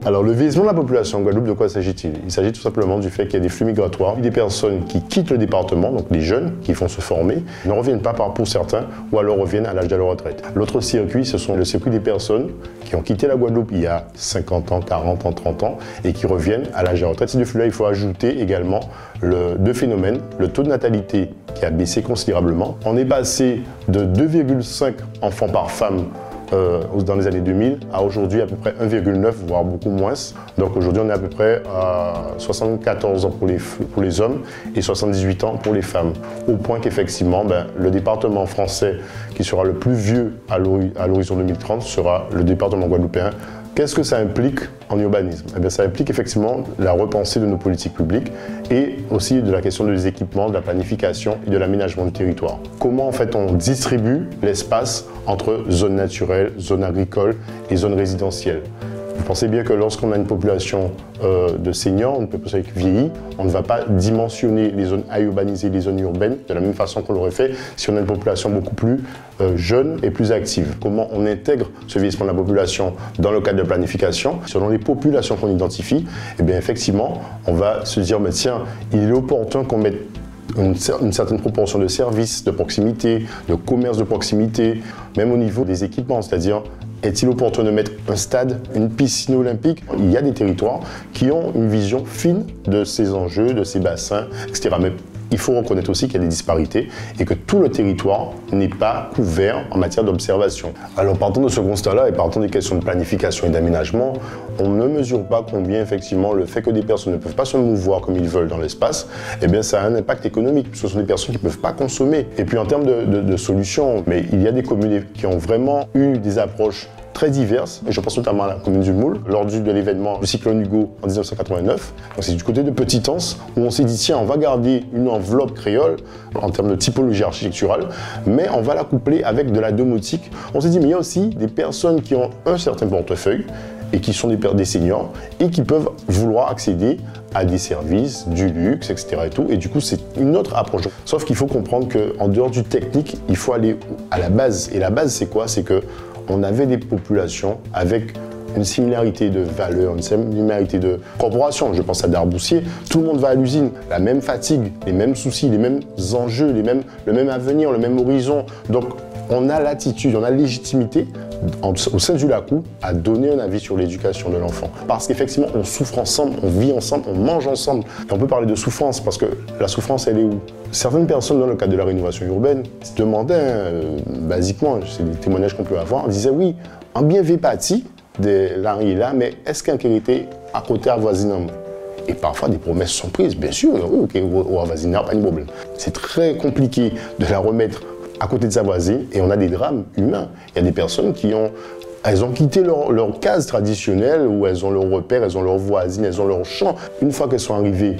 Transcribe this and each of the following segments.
Alors, le vieillissement de la population en Guadeloupe, de quoi s'agit-il? Il s'agit tout simplement du fait qu'il y a des flux migratoires, des personnes qui quittent le département, donc les jeunes qui vont se former, ne reviennent pas pour certains, ou alors reviennent à l'âge de la retraite. L'autre circuit, ce sont le circuit des personnes qui ont quitté la Guadeloupe il y a 50 ans, 40 ans, 30 ans, et qui reviennent à l'âge de la retraite. Ces deux flux-là, il faut ajouter également deux phénomènes. Le taux de natalité qui a baissé considérablement. On est passé de 2,5 enfants par femme dans les années 2000 à aujourd'hui à peu près 1,9, voire beaucoup moins. Donc aujourd'hui on est à peu près à 74 ans pour les hommes et 78 ans pour les femmes. Au point qu'effectivement le département français qui sera le plus vieux à l'horizon 2030 sera le département guadeloupéen. Qu'est-ce que ça implique en urbanisme? Eh bien, ça implique effectivement la repensée de nos politiques publiques et aussi de la question des équipements, de la planification et de l'aménagement du territoire. Comment en fait on distribue l'espace entre zones naturelles, zones agricoles et zones résidentielles? Vous pensez bien que lorsqu'on a une population de seniors, une population qui vieillit, on ne va pas dimensionner les zones à urbaniser, les zones urbaines, de la même façon qu'on l'aurait fait si on a une population beaucoup plus jeune et plus active. Comment on intègre ce vieillissement de la population dans le cadre de la planification? Selon les populations qu'on identifie, eh bien effectivement, on va se dire, mais tiens, il est opportun qu'on mette une certaine proportion de services de proximité, de commerce de proximité, même au niveau des équipements, c'est-à-dire est-il opportun de mettre un stade, une piscine olympique? Il y a des territoires qui ont une vision fine de ces enjeux, de ces bassins, etc. Mais il faut reconnaître aussi qu'il y a des disparités et que tout le territoire n'est pas couvert en matière d'observation. Alors partant de ce constat-là et partant des questions de planification et d'aménagement, on ne mesure pas combien effectivement le fait que des personnes ne peuvent pas se mouvoir comme ils veulent dans l'espace, eh bien ça a un impact économique. Ce sont des personnes qui ne peuvent pas consommer. Et puis en termes de solutions, mais il y a des communes qui ont vraiment eu des approches très diverses, et je pense notamment à la commune du Moule, lors de l'événement du cyclone Hugo en 1989. C'est du côté de Petitance où on s'est dit tiens, on va garder une enveloppe créole en termes de typologie architecturale, mais on va la coupler avec de la domotique. On s'est dit mais il y a aussi des personnes qui ont un certain portefeuille et qui sont des seniors et qui peuvent vouloir accéder à des services, du luxe, etc. Et tout. Et du coup, c'est une autre approche. Sauf qu'il faut comprendre qu'en dehors du technique, il faut aller à la base. Et la base, c'est quoi? C'est que on avait des populations avec une similarité de valeurs, une similarité de corporation. Je pense à Darboussier, tout le monde va à l'usine, la même fatigue, les mêmes soucis, les mêmes enjeux, le même avenir, le même horizon. Donc on a l'attitude, on a la légitimité au sein du LACOU à donner un avis sur l'éducation de l'enfant. Parce qu'effectivement, on souffre ensemble, on vit ensemble, on mange ensemble. Et on peut parler de souffrance parce que la souffrance, elle est où? Certaines personnes, dans le cadre de la rénovation urbaine, se demandaient, basiquement, c'est des témoignages qu'on peut avoir, disaient oui, en bien fait partie de l'arrière là, mais est-ce qu'un était à côté avoisinant? Et parfois, des promesses sont prises, bien sûr, oui, ok, au avoisinant, pas de problème. C'est très compliqué de la remettre à côté de sa voisine, et on a des drames humains. Il y a des personnes elles ont quitté leur case traditionnelle, où elles ont leurs repères, elles ont leurs voisines, elles ont leur champ. Une fois qu'elles sont arrivées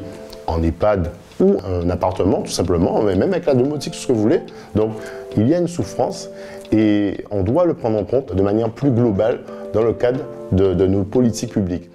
en EHPAD ou un appartement, tout simplement, même avec la domotique, tout ce que vous voulez. Donc, il y a une souffrance, et on doit le prendre en compte de manière plus globale dans le cadre de nos politiques publiques.